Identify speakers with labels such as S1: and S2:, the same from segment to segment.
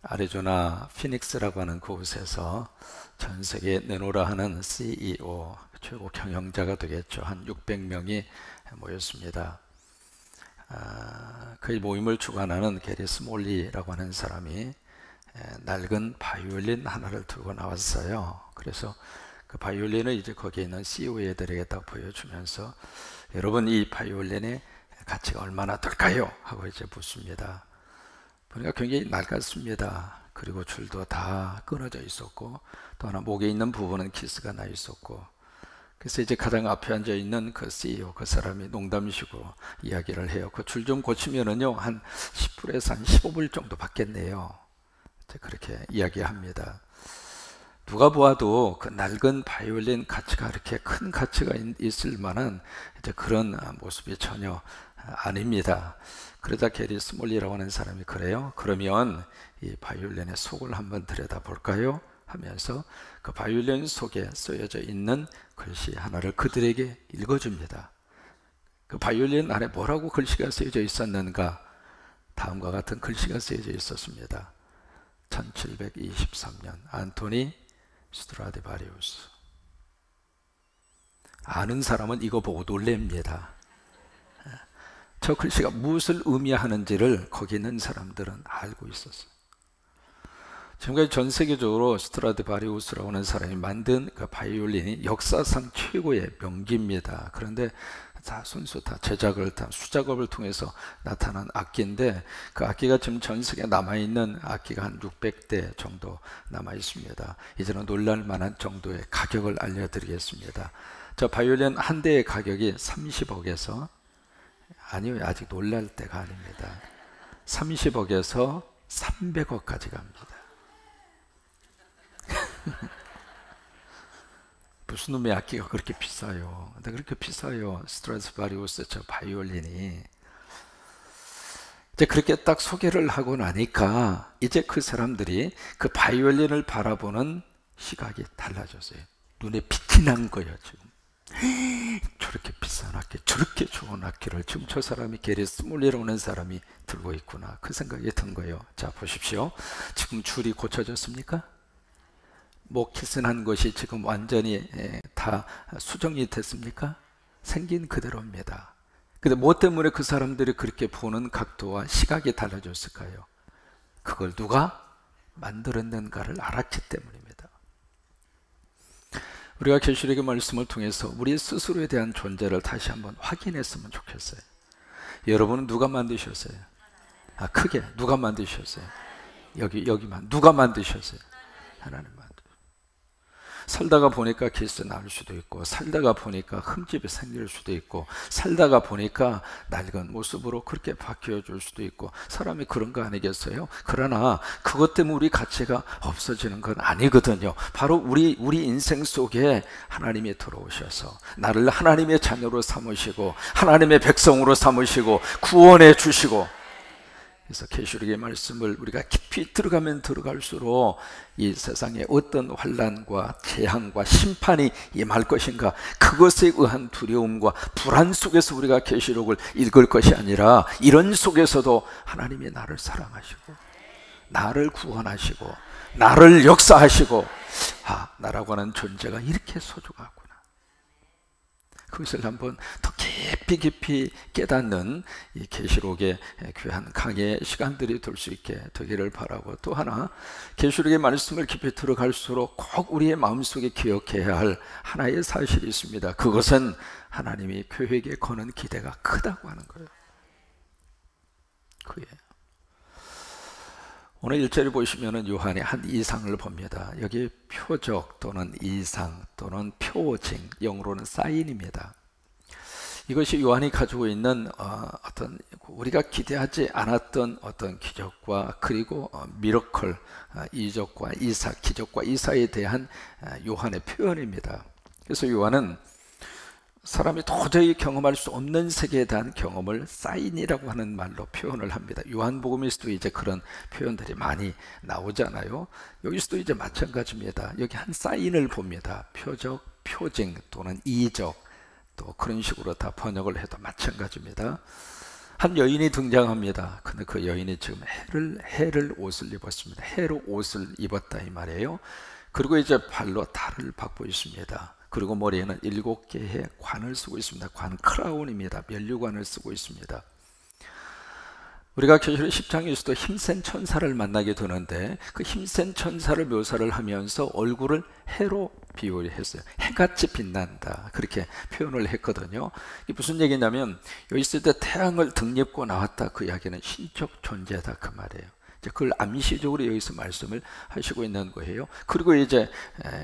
S1: 아리조나 피닉스라고 하는 그곳에서 전 세계에 내놓으라 하는 CEO, 최고 경영자가 되겠죠. 한 600명이 모였습니다. 그 모임을 주관하는 게리 스몰리라고 하는 사람이 낡은 바이올린 하나를 들고 나왔어요. 그래서 그 바이올린을 이제 거기에 있는 CEO들에게 딱 보여주면서, 여러분, 이 바이올린의 가치가 얼마나 될까요? 하고 이제 묻습니다. 보니까 굉장히 낡았습니다. 그리고 줄도 다 끊어져 있었고, 또 하나 목에 있는 부분은 키스가 나 있었고, 그래서 이제 가장 앞에 앉아 있는 그 CEO, 그 사람이 농담식으로 이야기를 해요. 그 줄 좀 고치면은요, 한 10불에서 한 15불 정도 받겠네요. 그렇게 이야기합니다. 누가 보아도 그 낡은 바이올린 가치가 이렇게 큰 가치가 있을 만한 이제 그런 모습이 전혀 아닙니다. 그러자 게리 스몰리라고 하는 사람이, 그래요? 그러면 이 바이올린의 속을 한번 들여다볼까요? 하면서 그 바이올린 속에 쓰여져 있는 글씨 하나를 그들에게 읽어줍니다. 그 바이올린 안에 뭐라고 글씨가 쓰여져 있었는가? 다음과 같은 글씨가 쓰여져 있었습니다. 1723년 안토니 스트라디바리우스. 아는 사람은 이거 보고 놀랍니다. 저 글씨가 무엇을 의미하는지를 거기 있는 사람들은 알고 있었어요. 지금까지 전 세계적으로 스트라디바리우스라고 하는 사람이 만든 그 바이올린이 역사상 최고의 명기입니다. 그런데 다 순수 다 제작을 다 수작업을 통해서 나타난 악기인데, 그 악기가 지금 전 세계에 남아있는 악기가 한 600대 정도 남아 있습니다. 이제는 놀랄 만한 정도의 가격을 알려드리겠습니다. 저 바이올린 한 대의 가격이 30억에서, 아니요, 아직 놀랄 때가 아닙니다. 30억에서 300억까지 갑니다. 무슨 놈의 악기가 그렇게 비싸요? 근데 그렇게 비싸요. 스트라디바리우스 저 바이올린이. 이제 그렇게 딱 소개를 하고 나니까 이제 그 사람들이 그 바이올린을 바라보는 시각이 달라졌어요. 눈에 빛이 난 거예요. 지금 저렇게 비싼 악기, 저렇게 좋은 악기를 지금 저 사람이, 게리 스몰리라고 하는 사람이 들고 있구나, 그 생각이 든 거예요. 자, 보십시오. 지금 줄이 고쳐졌습니까? 목 키스난 것이 지금 완전히 다 수정이 됐습니까? 생긴 그대로입니다. 근데 뭐 때문에 그 사람들이 그렇게 보는 각도와 시각이 달라졌을까요? 그걸 누가 만들었는가를 알았기 때문입니다. 우리가 계시록의 말씀을 통해서 우리 스스로에 대한 존재를 다시 한번 확인했으면 좋겠어요. 여러분은 누가 만드셨어요? 크게 누가 만드셨어요? 여기만 누가 만드셨어요? 하나님 만드셨어요. 살다가 보니까 기스 나올 수도 있고, 살다가 보니까 흠집이 생길 수도 있고, 살다가 보니까 낡은 모습으로 그렇게 바뀌어 줄 수도 있고, 사람이 그런 거 아니겠어요? 그러나 그것 때문에 우리 가치가 없어지는 건 아니거든요. 바로 우리 인생 속에 하나님이 들어오셔서 나를 하나님의 자녀로 삼으시고 하나님의 백성으로 삼으시고 구원해 주시고, 그래서 계시록의 말씀을 우리가 깊이 들어가면 들어갈수록 이 세상에 어떤 환난과 재앙과 심판이 임할 것인가, 그것에 의한 두려움과 불안 속에서 우리가 계시록을 읽을 것이 아니라, 이런 속에서도 하나님이 나를 사랑하시고 나를 구원하시고 나를 역사하시고, 나라고 하는 존재가 이렇게 소중하구나, 그것을 한번 더 깊이 깨닫는 이 계시록의 귀한 강의 시간들이 될 수 있게 되기를 바라고, 또 하나 계시록의 말씀을 깊이 들어갈수록 꼭 우리의 마음속에 기억해야 할 하나의 사실이 있습니다. 그것은 하나님이 교회에게 거는 기대가 크다고 하는 거예요. 그게 오늘 1절을 보시면은 요한이 한 이상을 봅니다. 여기 표적 또는 이상 또는 표징, 영어로는 사인입니다. 이것이 요한이 가지고 있는 어떤 우리가 기대하지 않았던 어떤 기적과, 그리고 미러클, 이적과 이사, 기적과 이사에 대한 요한의 표현입니다. 그래서 요한은 사람이 도저히 경험할 수 없는 세계에 대한 경험을 사인이라고 하는 말로 표현을 합니다. 요한복음에서도 이제 그런 표현들이 많이 나오잖아요. 여기서도 이제 마찬가지입니다. 여기 한 사인을 봅니다. 표적, 표징 또는 이적, 또 그런 식으로 다 번역을 해도 마찬가지입니다. 한 여인이 등장합니다. 근데 그 여인이 지금 해를 옷을 입었습니다. 해로 옷을 입었다 이 말이에요. 그리고 이제 발로 달을 밟고 있습니다. 그리고 머리에는 7개의 관을 쓰고 있습니다. 관은 크라운입니다. 면류관을 쓰고 있습니다. 우리가 계시록 10장에서도 힘센 천사를 만나게 되는데 그 힘센 천사를 묘사를 하면서 얼굴을 해로 비유했어요. 해같이 빛난다, 그렇게 표현을 했거든요. 이게 무슨 얘기냐면 여기 있을 때 태양을 등립고 나왔다, 그 이야기는 신적 존재다 그 말이에요. 이제 그걸 암시적으로 여기서 말씀을 하시고 있는 거예요. 그리고 이제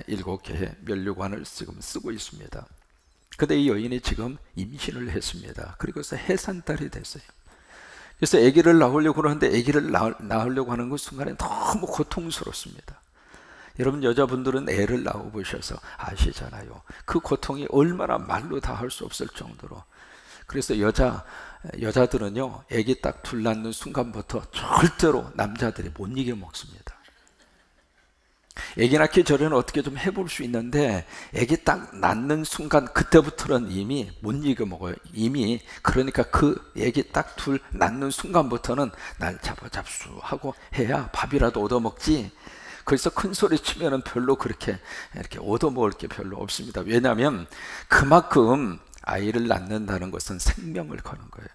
S1: 7개의 면류관을 지금 쓰고 있습니다. 근데 이 여인이 지금 임신을 했습니다. 그리고서 해산달이 됐어요. 그래서 아기를 낳으려고 하는데 아기를 낳으려고 하는 그 순간에 너무 고통스럽습니다. 여러분 여자분들은 애를 낳아보셔서 아시잖아요. 그 고통이 얼마나 말로 다 할 수 없을 정도로. 그래서 여자들은요 아기 딱 둘 낳는 순간부터 절대로 남자들이 못 이겨 먹습니다. 아기 낳기 전에는 어떻게 좀 해볼 수 있는데 아기 딱 낳는 순간 그때부터는 이미 못 이겨 먹어요. 이미. 그러니까 그 아기 딱 둘 낳는 순간부터는 날 잡수 하고 해야 밥이라도 얻어먹지. 그래서 큰 소리 치면은 별로 그렇게 이렇게 얻어먹을 게 별로 없습니다. 왜냐하면 그만큼 아이를 낳는다는 것은 생명을 거는 거예요.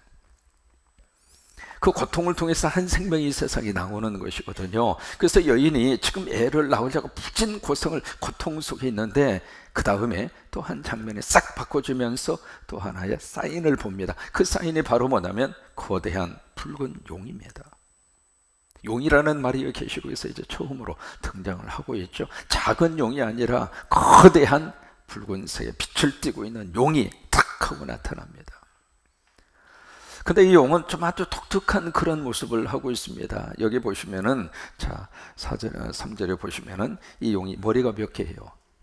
S1: 그 고통을 통해서 한 생명이 세상에 나오는 것이거든요. 그래서 여인이 지금 애를 낳으려고 푸진 고통 속에 있는데 그 다음에 또 한 장면에 싹 바꿔주면서 또 하나의 사인을 봅니다. 그 사인이 바로 뭐냐면 거대한 붉은 용입니다. 용이라는 말이 계시록에서 이제 처음으로 등장을 하고 있죠. 작은 용이 아니라 거대한 붉은색의 빛을 띠고 있는 용이 탁 하고 나타납니다. 근데 이 용은 좀 아주 독특한 그런 모습을 하고 있습니다. 여기 보시면은, 자, 3절에 보시면은 이 용이 머리가 몇 개예요?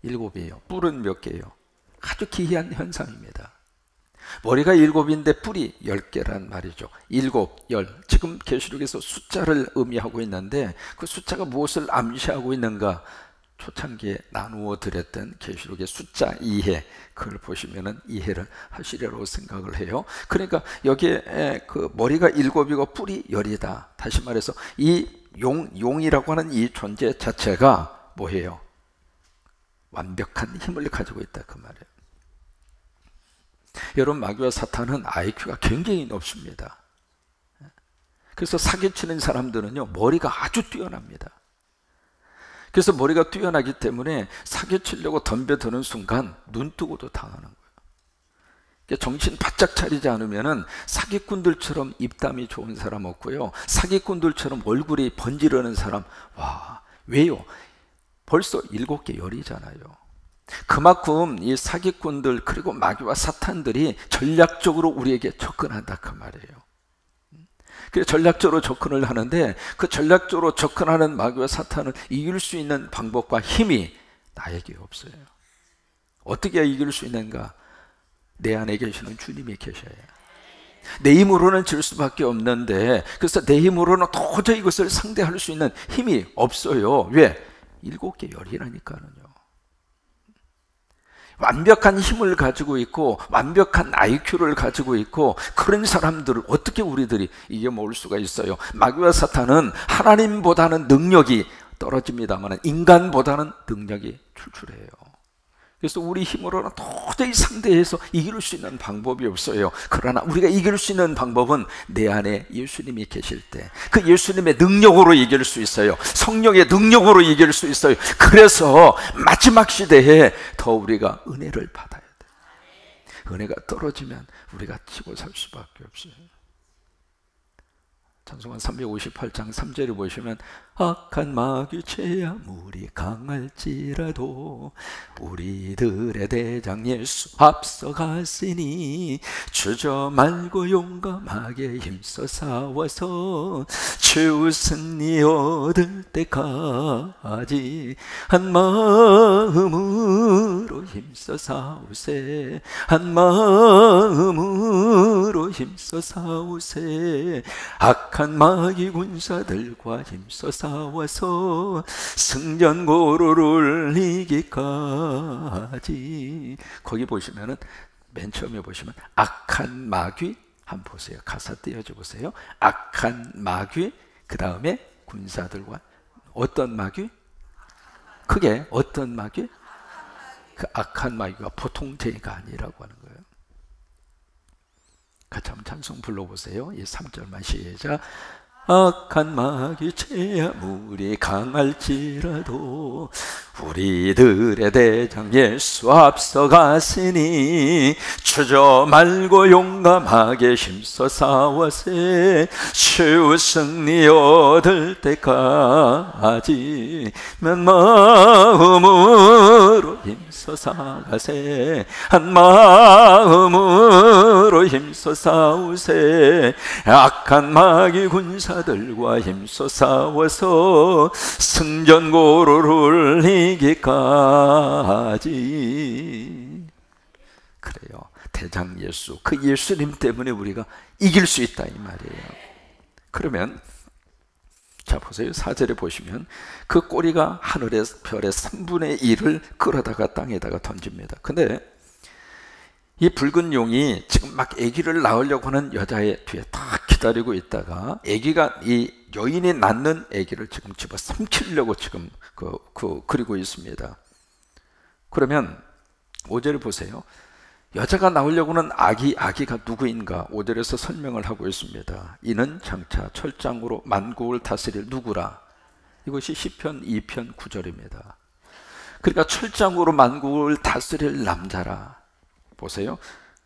S1: 7이에요. 뿔은 몇 개예요? 아주 기이한 현상입니다. 머리가 7인데 뿔이 10개란 말이죠. 7, 10. 지금 계시록에서 숫자를 의미하고 있는데 그 숫자가 무엇을 암시하고 있는가? 초창기에 나누어 드렸던 계시록의 숫자 이해, 그걸 보시면은 이해를 하시리라고 생각을 해요. 그러니까 여기에 그 머리가 7이고 뿔이 10이다. 다시 말해서 이 용이라고 하는 이 존재 자체가 뭐예요? 완벽한 힘을 가지고 있다 그 말이에요. 여러분 마귀와 사탄은 IQ가 굉장히 높습니다. 그래서 사기치는 사람들은요 머리가 아주 뛰어납니다. 그래서 머리가 뛰어나기 때문에 사기치려고 덤벼드는 순간 눈 뜨고도 당하는 거예요. 정신 바짝 차리지 않으면은 사기꾼들처럼 입담이 좋은 사람 없고요, 사기꾼들처럼 얼굴이 번지르는 사람, 와, 왜요? 벌써 7개 열이잖아요. 그만큼 이 사기꾼들 그리고 마귀와 사탄들이 전략적으로 우리에게 접근한다 그 말이에요. 그래서 전략적으로 접근을 하는데 그 전략적으로 접근하는 마귀와 사탄을 이길 수 있는 방법과 힘이 나에게 없어요. 어떻게 이길 수 있는가? 내 안에 계시는 주님이 계셔야 해요. 내 힘으로는 질 수밖에 없는데, 그래서 내 힘으로는 도저히 이것을 상대할 수 있는 힘이 없어요. 왜? 7개 열이라니까요. 완벽한 힘을 가지고 있고 완벽한 IQ를 가지고 있고 그런 사람들을 어떻게 우리들이 이겨먹을 수가 있어요? 마귀와 사탄은 하나님보다는 능력이 떨어집니다만 인간보다는 능력이 출출해요. 그래서 우리 힘으로는 도저히 상대해서 이길 수 있는 방법이 없어요. 그러나 우리가 이길 수 있는 방법은 내 안에 예수님이 계실 때 그 예수님의 능력으로 이길 수 있어요. 성령의 능력으로 이길 수 있어요. 그래서 마지막 시대에 더 우리가 은혜를 받아야 돼요. 은혜가 떨어지면 우리가 치고 살 수밖에 없어요. 찬송가 358장 3절을 보시면 악한 마귀 아무리 강할지라도 우리들의 대장 예수 앞서갔으니 주저 말고 용감하게 힘써 싸워서 최후 승리 얻을 때까지 한 마음으로 힘써 싸우세, 한 마음으로 힘써 싸우세. 악한 마귀 군사들과 힘써 싸워서 승전고로를 이기까지. 거기 보시면은 맨 처음에 보시면 악한 마귀 한번 보세요. 가사 띄워줘 보세요. 악한 마귀, 그 다음에 군사들과 어떤 마귀? 크게 어떤 마귀? 그 악한 마귀가 보통 죄가 아니라고 하는 거예요. 같이 한번 찬송 불러보세요. 이 3절만 시작. 악한 마귀 죄아무리 강할지라도 우리들의 대장 예수 앞서가시니 주저 말고 용감하게 힘써 싸워세 최후 승리 얻을 때까지 한 마음으로 힘써 싸가세 한 마음으로 힘써 싸우세 악한 마귀 군사들과 힘써 싸워서 승전고로를 이기까지. 그래요. 대장 예수, 그 예수님 때문에 우리가 이길 수 있다 이 말이에요. 그러면 자 보세요. 4절에 보시면 그 꼬리가 하늘의 별의 3분의 1을 끌어다가 땅에다가 던집니다. 근데 이 붉은 용이 지금 막 아기를 낳으려고 하는 여자의 뒤에 딱 기다리고 있다가 아기가 이 여인이 낳는 아기를 지금 집어 삼키려고 지금 그리고 있습니다. 그러면 5절을 보세요. 여자가 나오려고 하는 아기가 누구인가 5절에서 설명을 하고 있습니다. 이는 장차 철장으로 만국을 다스릴 누구라. 이것이 시편 2편 9절입니다. 그러니까 철장으로 만국을 다스릴 남자라. 보세요.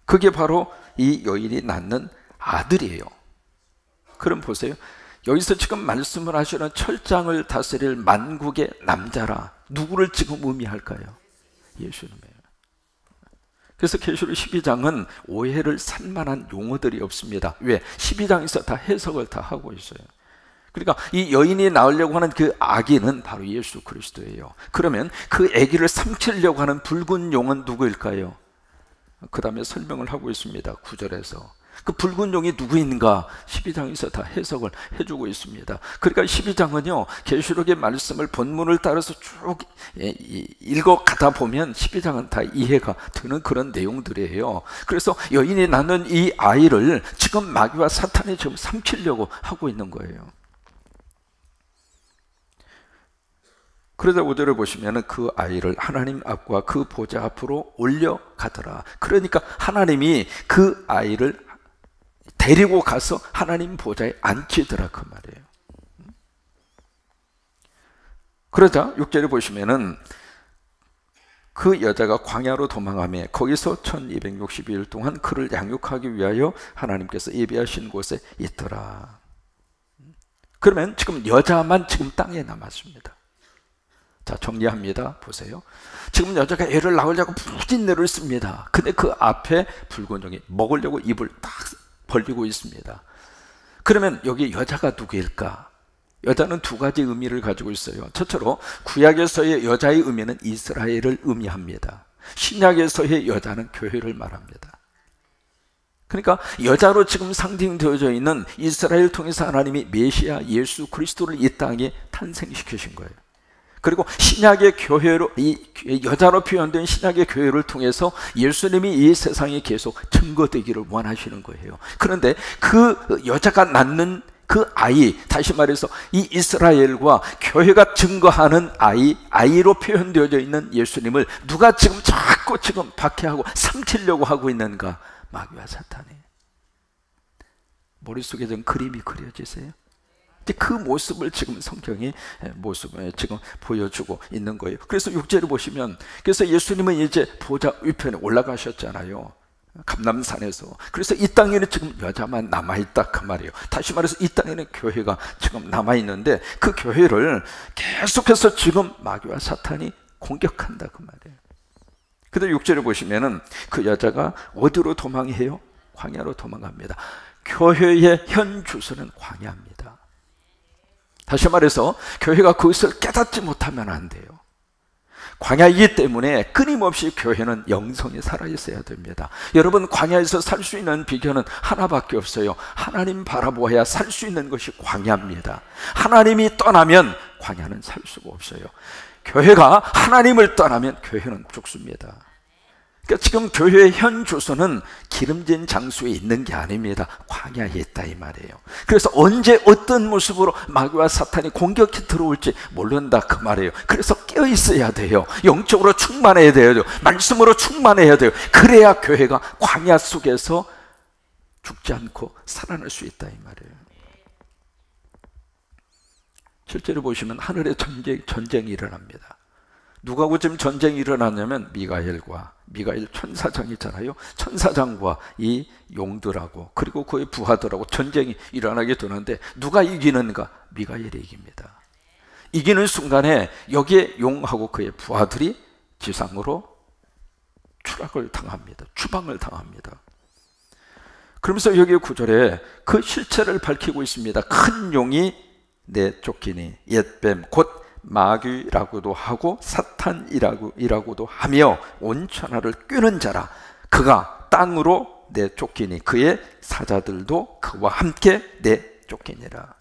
S1: 그게 바로 이 여인이 낳는 아들이에요. 그럼 보세요. 여기서 지금 말씀을 하시는 철장을 다스릴 만국의 남자라. 누구를 지금 의미할까요? 예수님이에요. 그래서 계시록 12장은 오해를 살 만한 용어들이 없습니다. 왜? 12장에서 다 해석을 다 하고 있어요. 그러니까 이 여인이 낳으려고 하는 그 아기는 바로 예수 그리스도예요. 그러면 그 아기를 삼키려고 하는 붉은 용은 누구일까요? 그 다음에 설명을 하고 있습니다. 9절에서 그 붉은 용이 누구인가 12장에서 다 해석을 해주고 있습니다. 그러니까 12장은요 계시록의 말씀을 본문을 따라서 쭉 읽어가다 보면 12장은 다 이해가 되는 그런 내용들이에요. 그래서 여인이 낳는 이 아이를 지금 마귀와 사탄이 지금 삼키려고 하고 있는 거예요. 그러자 5절을 보시면 그 아이를 하나님 앞과 그 보좌 앞으로 올려가더라. 그러니까 하나님이 그 아이를 데리고 가서 하나님 보좌에 앉히더라 그 말이에요. 그러자 6절에 보시면은 그 여자가 광야로 도망하며 거기서 1262일 동안 그를 양육하기 위하여 하나님께서 예비하신 곳에 있더라. 그러면 지금 여자만 지금 땅에 남았습니다. 자 정리합니다. 보세요. 지금 여자가 애를 낳으려고 부진내를 씁니다. 근데 그 앞에 붉은 용이 먹으려고 입을 딱 벌리고 있습니다. 그러면 여기 여자가 누구일까? 여자는 두 가지 의미를 가지고 있어요. 첫째로 구약에서의 여자의 의미는 이스라엘을 의미합니다. 신약에서의 여자는 교회를 말합니다. 그러니까 여자로 지금 상징되어져 있는 이스라엘 통해서 하나님이 메시아 예수 그리스도를 이 땅에 탄생시키신 거예요. 그리고 신약의 교회로 이 여자로 표현된 신약의 교회를 통해서 예수님이 이 세상에 계속 증거되기를 원하시는 거예요. 그런데 그 여자가 낳는 그 아이, 다시 말해서 이 이스라엘과 교회가 증거하는 아이로 표현되어져 있는 예수님을 누가 지금 자꾸 지금 박해하고 삼키려고 하고 있는가? 마귀와 사탄이. 머릿속에 좀 그림이 그려지세요? 그 모습을 지금 성경이 모습을 지금 보여주고 있는 거예요. 그래서 6절을 보시면 그래서 예수님은 이제 보좌 위편에 올라가셨잖아요. 감람산에서. 그래서 이 땅에는 지금 여자만 남아있다 그 말이에요. 다시 말해서 이 땅에는 교회가 지금 남아있는데 그 교회를 계속해서 지금 마귀와 사탄이 공격한다 그 말이에요. 그런데 6절을 보시면은 그 여자가 어디로 도망해요? 광야로 도망갑니다. 교회의 현 주소는 광야입니다. 다시 말해서 교회가 그것을 깨닫지 못하면 안 돼요. 광야이기 때문에 끊임없이 교회는 영성이 살아있어야 됩니다. 여러분 광야에서 살 수 있는 비결은 하나밖에 없어요. 하나님 바라보아야 살 수 있는 것이 광야입니다. 하나님이 떠나면 광야는 살 수가 없어요. 교회가 하나님을 떠나면 교회는 죽습니다. 그러니까 지금 교회의 현 주소는 기름진 장소에 있는 게 아닙니다. 광야에 있다 이 말이에요. 그래서 언제 어떤 모습으로 마귀와 사탄이 공격해 들어올지 모른다 그 말이에요. 그래서 깨어 있어야 돼요. 영적으로 충만해야 돼요. 말씀으로 충만해야 돼요. 그래야 교회가 광야 속에서 죽지 않고 살아날 수 있다 이 말이에요. 실제로 보시면 하늘에 전쟁이 일어납니다. 누구하고 지금 전쟁이 일어났냐면 미가엘 천사장이잖아요. 천사장과 이 용들하고 그리고 그의 부하들하고 전쟁이 일어나게 되는데 누가 이기는가? 미가엘이 이깁니다. 이기는 순간에 여기에 용하고 그의 부하들이 지상으로 추락을 당합니다. 추방을 당합니다. 그러면서 여기 9절에 그 실체를 밝히고 있습니다. 큰 용이 내쫓기니 옛뱀 곧 마귀라고도 하고 사탄이라고도 하며 온천하를 꿰는 자라. 그가 땅으로 내쫓기니 그의 사자들도 그와 함께 내쫓기니라.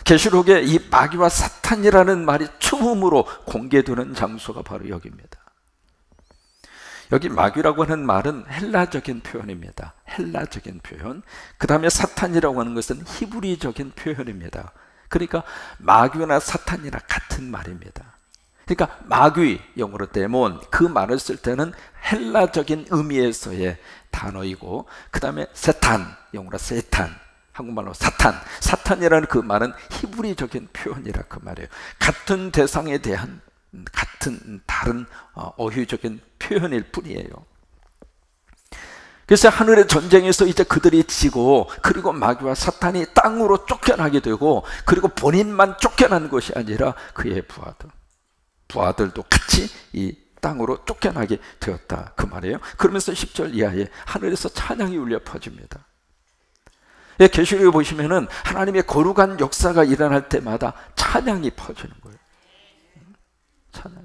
S1: 계시록에 이 마귀와 사탄이라는 말이 처음으로 공개되는 장소가 바로 여기입니다. 여기 마귀라고 하는 말은 헬라적인 표현입니다. 헬라적인 표현. 그 다음에 사탄이라고 하는 것은 히브리적인 표현입니다. 그러니까 마귀나 사탄이나 같은 말입니다. 그러니까 마귀, 영어로 데몬, 그 말을 쓸 때는 헬라적인 의미에서의 단어이고, 그 다음에 세탄, 영어로 세탄, 한국말로 사탄, 사탄이라는 그 말은 히브리적인 표현이라 그 말이에요. 같은 대상에 대한 같은 다른 어휘적인 표현일 뿐이에요. 그래서 하늘의 전쟁에서 이제 그들이 지고, 그리고 마귀와 사탄이 땅으로 쫓겨나게 되고, 그리고 본인만 쫓겨난 것이 아니라 그의 부하들도 같이 이 땅으로 쫓겨나게 되었다 그 말이에요. 그러면서 10절 이하에 하늘에서 찬양이 울려 퍼집니다. 계시록에 보시면은 하나님의 거룩한 역사가 일어날 때마다 찬양이 퍼지는 거예요. 찬양.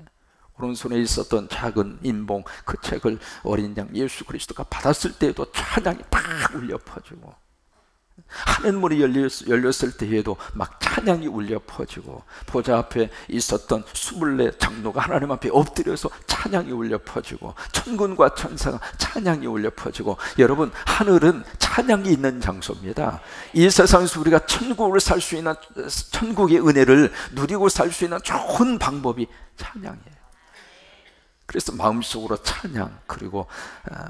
S1: 오른손에 있었던 작은 인봉, 그 책을 어린 양 예수 그리스도가 받았을 때에도 찬양이 팍 울려 퍼지고, 하늘문이 열렸을 때에도 막 찬양이 울려 퍼지고, 보좌 앞에 있었던 24 장로가 하나님 앞에 엎드려서 찬양이 울려 퍼지고, 천군과 천사가 찬양이 울려 퍼지고. 여러분, 하늘은 찬양이 있는 장소입니다. 이 세상에서 우리가 천국을 살 수 있는, 천국의 은혜를 누리고 살 수 있는 좋은 방법이 찬양이에요. 그래서 마음속으로 찬양, 그리고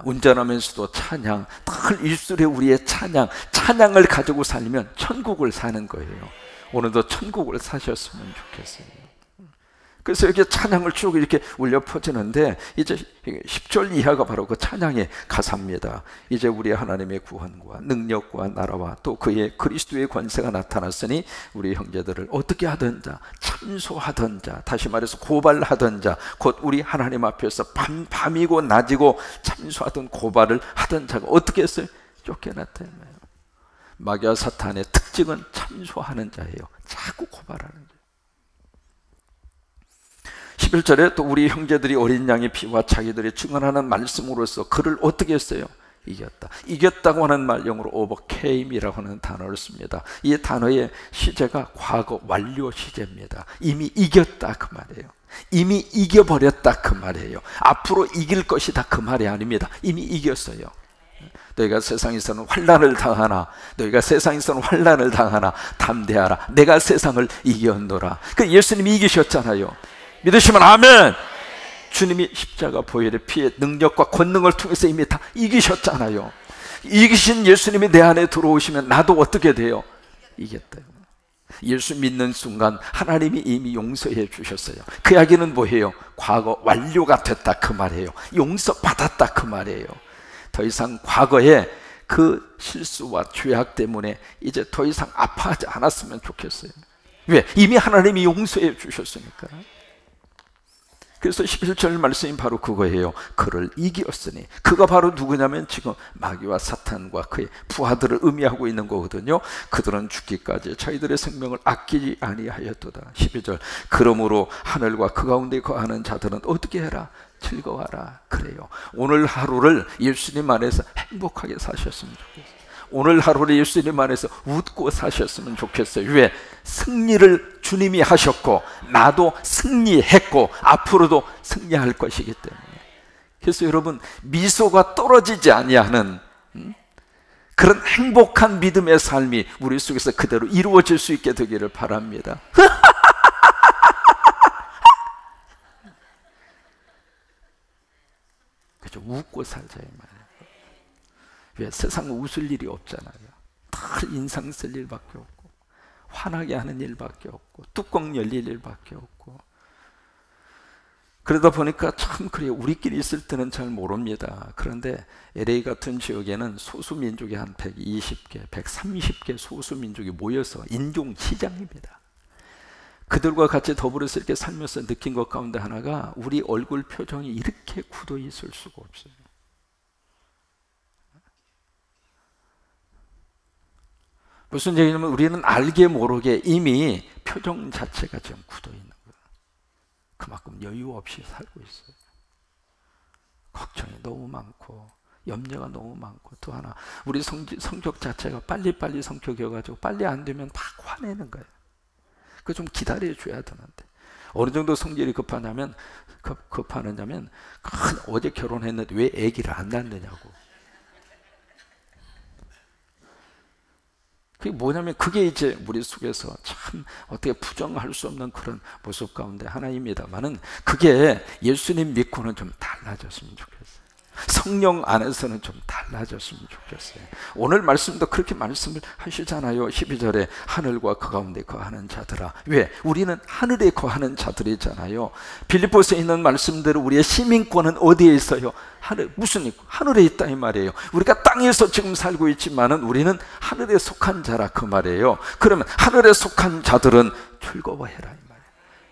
S1: 운전하면서도 찬양, 늘 입술에 우리의 찬양을 가지고 살면 천국을 사는 거예요. 오늘도 천국을 사셨으면 좋겠어요. 그래서 여기 찬양을 쭉 이렇게 울려 퍼지는데, 이제 10절 이하가 바로 그 찬양의 가사입니다. 이제 우리 하나님의 구원과 능력과 나라와 또 그의 그리스도의 권세가 나타났으니 우리 형제들을 어떻게 하던 자, 참소하던 자, 다시 말해서 고발하던 자, 곧 우리 하나님 앞에서 밤이고 낮이고 참소하던 고발을 하던 자가 어떻게 했어요? 쫓겨났다. 마귀와 사탄의 특징은 참소하는 자예요. 자꾸 고발하는 자. 11절에 또 우리 형제들이 어린 양의 피와 자기들이 증언하는 말씀으로서 그를 어떻게 했어요? 이겼다. 이겼다고 하는 말, 영어로 overcame이라고 하는 단어를 씁니다. 이 단어의 시제가 과거 완료 시제입니다. 이미 이겼다 그 말이에요. 이미 이겨버렸다 그 말이에요. 앞으로 이길 것이다 그 말이 아닙니다. 이미 이겼어요. 너희가 세상에서는 환난을 당하나, 너희가 세상에서는 환난을 당하나 담대하라. 내가 세상을 이겼노라. 그 예수님이 이기셨잖아요. 믿으시면 아멘. 주님이 십자가 보혈의 피의 능력과 권능을 통해서 이미 다 이기셨잖아요. 이기신 예수님이 내 안에 들어오시면 나도 어떻게 돼요? 이겼다. 예수 믿는 순간 하나님이 이미 용서해 주셨어요. 그 이야기는 뭐예요? 과거 완료가 됐다 그 말이에요. 용서받았다 그 말이에요. 더 이상 과거에 그 실수와 죄악 때문에 이제 더 이상 아파하지 않았으면 좋겠어요. 왜? 이미 하나님이 용서해 주셨으니까. 그래서 11절 말씀이 바로 그거예요. 그를 이기었으니. 그가 바로 누구냐면 지금 마귀와 사탄과 그의 부하들을 의미하고 있는 거거든요. 그들은 죽기까지 자기들의 생명을 아끼지 아니하였도다. 12절 그러므로 하늘과 그 가운데 거하는 자들은 어떻게 해라? 즐거워하라. 그래요. 오늘 하루를 예수님 안에서 행복하게 사셨으면 좋겠어요. 오늘 하루를 예수님 안에서 웃고 사셨으면 좋겠어요. 왜? 승리를 주님이 하셨고 나도 승리했고 앞으로도 승리할 것이기 때문에. 그래서 여러분, 미소가 떨어지지 아니하는 그런 행복한 믿음의 삶이 우리 속에서 그대로 이루어질 수 있게 되기를 바랍니다. 그죠? 웃고 살자 이 말이에요. 왜? 세상은 웃을 일이 없잖아요. 다 인상 쓸 일밖에 없고, 화나게 하는 일밖에 없고, 뚜껑 열릴 일밖에 없고. 그러다 보니까 참 그래요. 우리끼리 있을 때는 잘 모릅니다. 그런데 LA 같은 지역에는 소수민족이 한 120개, 130개 소수민족이 모여서 인종시장입니다. 그들과 같이 더불어서 이렇게 살면서 느낀 것 가운데 하나가, 우리 얼굴 표정이 이렇게 굳어 있을 수가 없어요. 무슨 얘기냐면, 우리는 알게 모르게 이미 표정 자체가 지금 굳어 있는 거예요. 그만큼 여유 없이 살고 있어요. 걱정이 너무 많고, 염려가 너무 많고, 또 하나, 우리 성격 자체가 빨리빨리 성격이어가지고 빨리 안 되면 막 화내는 거예요. 그 좀 기다려줘야 되는데, 어느 정도 성질이 급하냐면, 어제 결혼했는데 왜 아기를 안 낳느냐고. 그게 뭐냐면, 그게 이제 우리 속에서 참 어떻게 부정할 수 없는 그런 모습 가운데 하나입니다만은, 그게 예수님 믿고는 좀 달라졌으면 좋겠어요. 성령 안에서는 좀 달라졌으면 좋겠어요. 오늘 말씀도 그렇게 말씀을 하시잖아요. 12절에 하늘과 그 가운데 거하는 자들아. 왜? 우리는 하늘에 거하는 자들이잖아요. 빌립보서에 있는 말씀대로 우리의 시민권은 어디에 있어요? 하늘, 무슨 하늘에 있다 이 말이에요. 우리가 땅에서 지금 살고 있지만은 우리는 하늘에 속한 자라 그 말이에요. 그러면 하늘에 속한 자들은 즐거워해라 이 말이에요.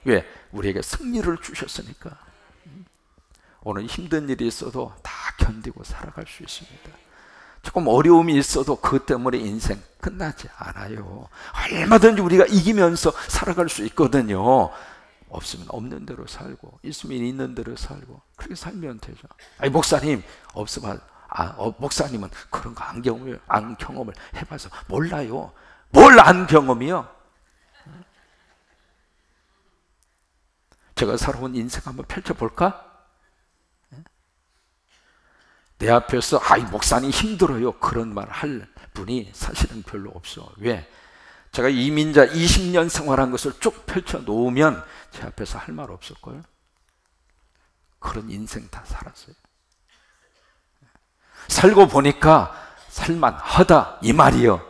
S1: 왜? 우리에게 승리를 주셨으니까. 오늘 힘든 일이 있어도 다 견디고 살아갈 수 있습니다. 조금 어려움이 있어도 그것 때문에 인생 끝나지 않아요. 얼마든지 우리가 이기면서 살아갈 수 있거든요. 없으면 없는 대로 살고, 있으면 있는 대로 살고, 그렇게 살면 되죠. 아니 목사님, 없으면 목사님은 그런 거 안 경험을 해봐서 몰라요. 뭘 안 경험이요? 제가 살아온 인생 한번 펼쳐볼까? 내 앞에서 이 목사님 힘들어요 그런 말 할 분이 사실은 별로 없어. 왜? 제가 이민자 20년 생활한 것을 쭉 펼쳐 놓으면 제 앞에서 할 말 없을걸? 그런 인생 다 살았어요. 살고 보니까 살만하다 이 말이요.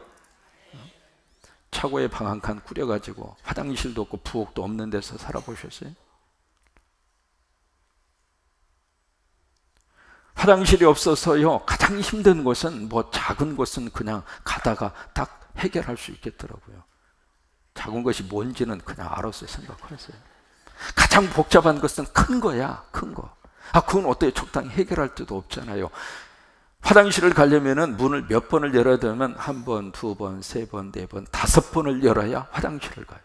S1: 차고에 방 한 칸 꾸려가지고 화장실도 없고 부엌도 없는 데서 살아보셨어요? 화장실이 없어서요, 가장 힘든 것은 뭐 작은 것은 그냥 가다가 딱 해결할 수 있겠더라고요. 작은 것이 뭔지는 그냥 알아서 생각하세요. 가장 복잡한 것은 큰 거야, 큰 거. 그건 어때요? 적당히 해결할 데도 없잖아요. 화장실을 가려면은 문을 몇 번을 열어야 되면 한 번, 두 번, 세 번, 네 번, 5번을 열어야 화장실을 가요.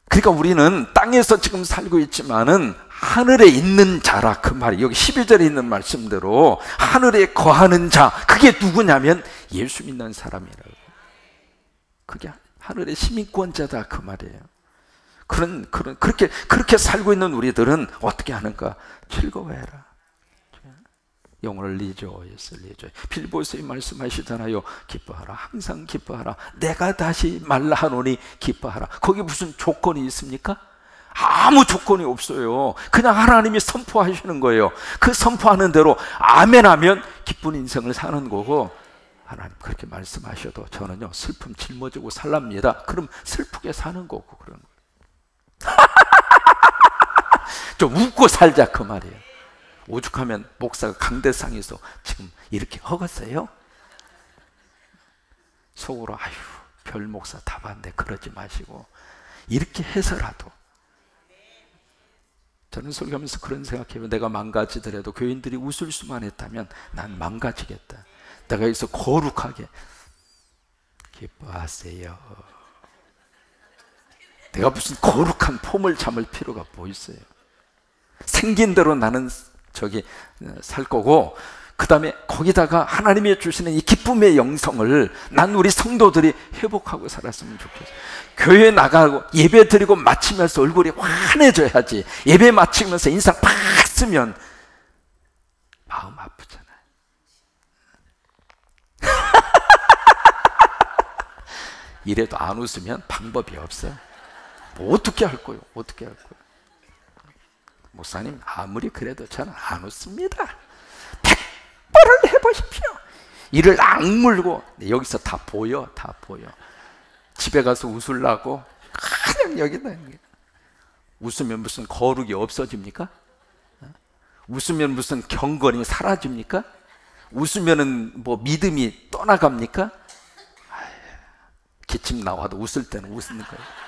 S1: 그러니까 우리는 땅에서 지금 살고 있지만은 하늘에 있는 자라 그 말이, 여기 12절에 있는 말씀대로 하늘에 거하는 자, 그게 누구냐면 예수 믿는 사람이라고. 그게 하늘의 시민권자다 그 말이에요. 그렇게 살고 있는 우리들은 어떻게 하는가? 즐거워해라. 영혼을 리조이스. 빌보서에 말씀하시잖아요. 기뻐하라. 항상 기뻐하라. 내가 다시 말라 하노니 기뻐하라. 거기 무슨 조건이 있습니까? 아무 조건이 없어요. 그냥 하나님이 선포하시는 거예요. 그 선포하는 대로 아멘하면 기쁜 인생을 사는 거고, 하나님 그렇게 말씀하셔도 저는요 슬픔 짊어지고 살랍니다. 그럼 슬프게 사는 거고 그런 거예요. 좀 웃고 살자 그 말이에요. 오죽하면 목사가 강대상에서 지금 이렇게 허갔어요? 속으로 별 목사 다 봤는데 그러지 마시고 이렇게 해서라도. 저는 설교하면서 그런 생각해요. 내가 망가지더라도 교인들이 웃을 수만 했다면 난 망가지겠다. 내가 여기서 거룩하게 기뻐하세요. 내가 무슨 거룩한 폼을 잡을 필요가 뭐 있어요? 생긴 대로 나는 살 거고, 그 다음에 거기다가 하나님이 주시는 이 기쁨의 영성을 난 우리 성도들이 회복하고 살았으면 좋겠어요. 교회 나가고 예배 드리고 마치면서 얼굴이 환해져야지, 예배 마치면서 인상 팍 쓰면 마음 아프잖아요. 이래도 안 웃으면 방법이 없어요. 뭐 어떻게 할 거예요? 어떻게 할 거예요? 목사님 아무리 그래도 저는 안 웃습니다. 100번을 해보십시오. 이를 악물고, 여기서 다 보여, 다 보여. 집에 가서 웃으려고 그냥 여기다. 웃으면 무슨 거룩이 없어집니까? 웃으면 무슨 경건이 사라집니까? 웃으면은 뭐 믿음이 떠나갑니까? 기침 나와도 웃을 때는 웃는 거예요.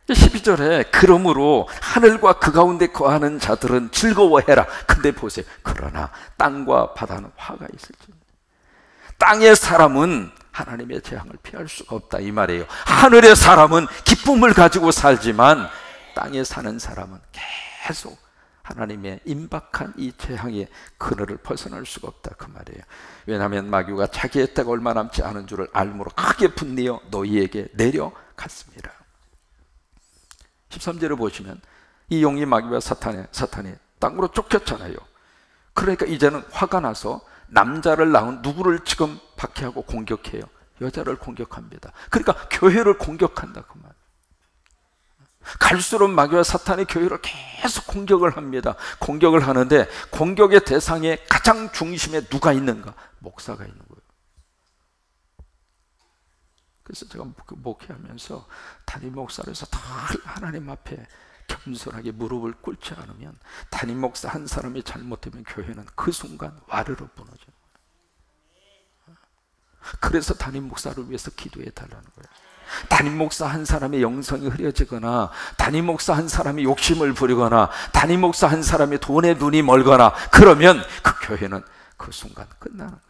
S1: 12절에 그러므로 하늘과 그 가운데 거하는 자들은 즐거워해라. 근데 보세요. 그러나 땅과 바다는 화가 있을지. 땅의 사람은 하나님의 재앙을 피할 수가 없다 이 말이에요. 하늘의 사람은 기쁨을 가지고 살지만 땅에 사는 사람은 계속 하나님의 임박한 이 재앙의 그늘을 벗어날 수가 없다 그 말이에요. 왜냐하면 마귀가 자기의 때가 얼마 남지 않은 줄을 알므로 크게 분내어 너희에게 내려갔습니다. 13절을 보시면 이 용이 마귀와 사탄이 땅으로 쫓겼잖아요. 그러니까 이제는 화가 나서 남자를 낳은 누구를 지금 박해하고 공격해요? 여자를 공격합니다. 그러니까 교회를 공격한다 그 말. 갈수록 마귀와 사탄이 교회를 계속 공격을 합니다. 공격을 하는데 공격의 대상의 가장 중심에 누가 있는가? 목사가 있는 거예요. 그래서 제가 목회하면서 담임 목사로서 다 하나님 앞에 겸손하게 무릎을 꿇지 않으면, 담임 목사 한 사람이 잘못되면 교회는 그 순간 와르르 무너져요. 그래서 담임 목사를 위해서 기도해 달라는 거예요. 담임 목사 한 사람의 영성이 흐려지거나, 담임 목사 한 사람이 욕심을 부리거나, 담임 목사 한 사람이 돈에 눈이 멀거나 그러면 그 교회는 그 순간 끝나는 거예요.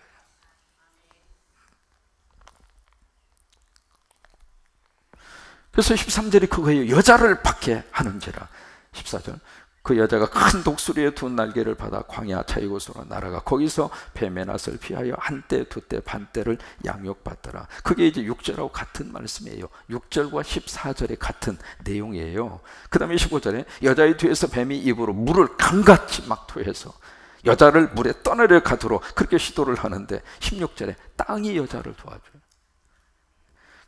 S1: 그래서 13절이 그거예요. 여자를 박해하는지라. 14절 그 여자가 큰 독수리의 두 날개를 받아 광야 차이곳으로 날아가 거기서 뱀의 낯을 피하여 한때 두때 반때를 양육받더라. 그게 이제 6절하고 같은 말씀이에요. 6절과 14절이 같은 내용이에요. 그 다음에 15절에 여자의 뒤에서 뱀이 입으로 물을 강같이 막 토해서 여자를 물에 떠내려 가도록 그렇게 시도를 하는데 16절에 땅이 여자를 도와줘요.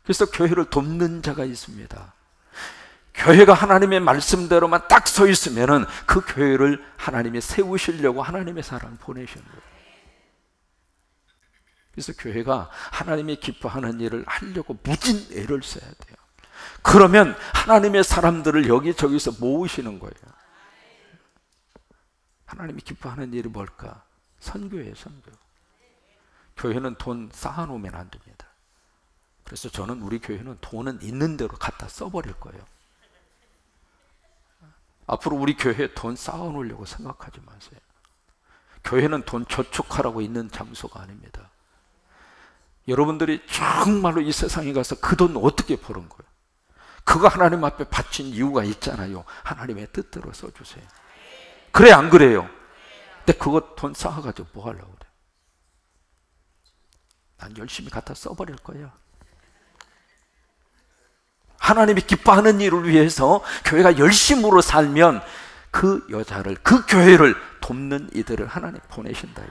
S1: 그래서 교회를 돕는 자가 있습니다. 교회가 하나님의 말씀대로만 딱 서 있으면은 그 교회를 하나님이 세우시려고 하나님의 사람을 보내시는 거예요. 그래서 교회가 하나님이 기뻐하는 일을 하려고 무진 애를 써야 돼요. 그러면 하나님의 사람들을 여기저기서 모으시는 거예요. 하나님이 기뻐하는 일이 뭘까? 선교예요, 선교. 교회는 돈 쌓아놓으면 안 됩니다. 그래서 저는 우리 교회는 돈은 있는 대로 갖다 써버릴 거예요. 앞으로 우리 교회에 돈 쌓아놓으려고 생각하지 마세요. 교회는 돈 저축하라고 있는 장소가 아닙니다. 여러분들이 정말로 이 세상에 가서 그 돈 어떻게 버는 거예요? 그거 하나님 앞에 바친 이유가 있잖아요. 하나님의 뜻대로 써주세요. 그래 안 그래요? 근데 그거 돈 쌓아가지고 뭐 하려고 그래? 난 열심히 갖다 써버릴 거예요. 하나님이 기뻐하는 일을 위해서 교회가 열심으로 살면 그 여자를, 그 교회를 돕는 이들을 하나님 보내신다.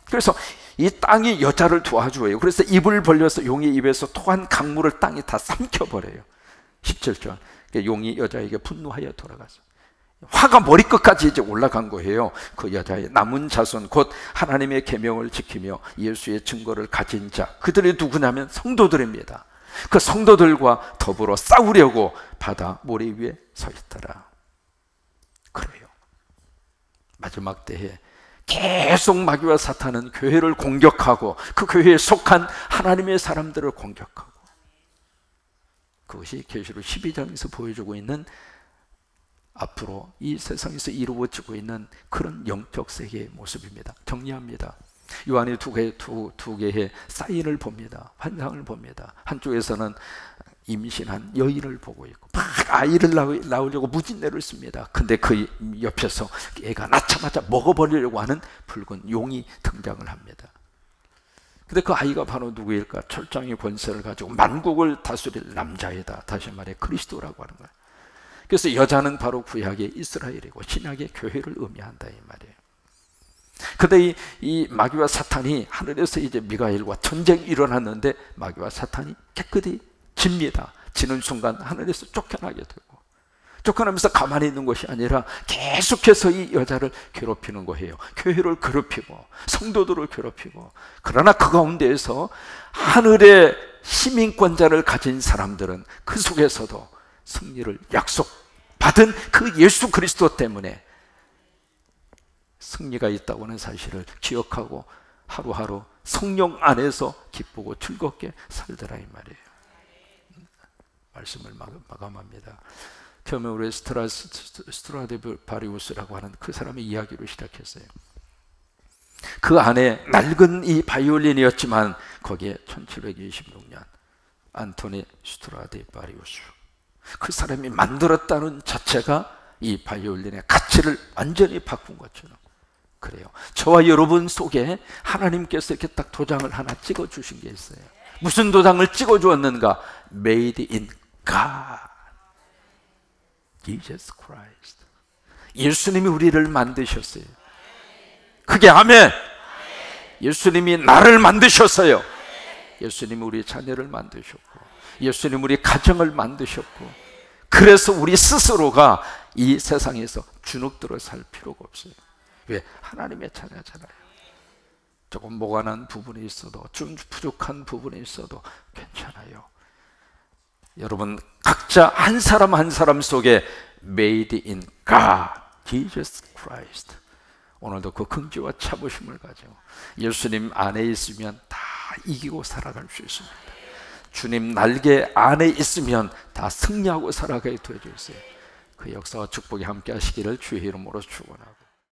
S1: 그래서 이 땅이 여자를 도와줘요. 그래서 입을 벌려서 용의 입에서 토한 강물을 땅이 다 삼켜버려요. 17절 용이 여자에게 분노하여 돌아가서 화가 머리끝까지 이제 올라간 거예요. 그 여자의 남은 자손 곧 하나님의 계명을 지키며 예수의 증거를 가진 자, 그들이 누구냐면 성도들입니다. 그 성도들과 더불어 싸우려고 바다 모래 위에 서 있더라. 그래요. 마지막 때에 계속 마귀와 사탄은 교회를 공격하고 그 교회에 속한 하나님의 사람들을 공격하고, 그것이 계시록 12장에서 보여주고 있는 앞으로 이 세상에서 이루어지고 있는 그런 영적 세계의 모습입니다. 정리합니다. 요한이 두 개의 사인을 봅니다. 환상을 봅니다. 한쪽에서는 임신한 여인을 보고 있고 막 아이를 낳으려고 무진내를 씁니다. 근데 그 옆에서 애가 낳자마자 먹어버리려고 하는 붉은 용이 등장을 합니다. 근데 그 아이가 바로 누구일까? 철장의 권세를 가지고 만국을 다스릴 남자이다. 다시 말해 그리스도라고 하는 거예요. 그래서 여자는 바로 구약의 이스라엘이고 신약의 교회를 의미한다 이 말이에요. 근데 이 마귀와 사탄이 하늘에서 이제 미가엘과 전쟁이 일어났는데 마귀와 사탄이 깨끗이 집니다. 지는 순간 하늘에서 쫓겨나게 되고, 쫓겨나면서 가만히 있는 것이 아니라 계속해서 이 여자를 괴롭히는 거예요. 교회를 괴롭히고 성도들을 괴롭히고. 그러나 그 가운데에서 하늘의 시민권자를 가진 사람들은 그 속에서도 승리를 약속받은 그 예수 그리스도 때문에 승리가 있다고 하는 사실을 기억하고 하루하루 성령 안에서 기쁘고 즐겁게 살더라 이 말이에요. 말씀을 마감합니다. 처음에 우리 스트라디바리우스라고 하는 그 사람의 이야기로 시작했어요. 그 안에 낡은 이 바이올린이었지만 거기에 1726년 안토니 스트라디바리우스, 그 사람이 만들었다는 자체가 이 바이올린의 가치를 완전히 바꾼 것처럼 그래요. 저와 여러분 속에 하나님께서 이렇게 딱 도장을 하나 찍어 주신 게 있어요. 무슨 도장을 찍어 주었는가? Made in God, Jesus Christ. 예수님이 우리를 만드셨어요. 그게 아멘. 예수님이 나를 만드셨어요. 예수님이 우리 자녀를 만드셨고, 예수님이 우리 가정을 만드셨고, 그래서 우리 스스로가 이 세상에서 주눅들어 살 필요가 없어요. 왜? 하나님의 자녀잖아요. 조금 모가난 부분이 있어도, 좀 부족한 부분이 있어도 괜찮아요. 여러분 각자 한 사람 한 사람 속에 Made in God, Jesus Christ. 오늘도 그 긍지와 자부심을 가지고 예수님 안에 있으면 다 이기고 살아갈 수 있습니다. 주님 날개 안에 있으면 다 승리하고 살아가게 되어져 있어요. 그 역사와 축복이 함께 하시기를 주의 이름으로 축원하고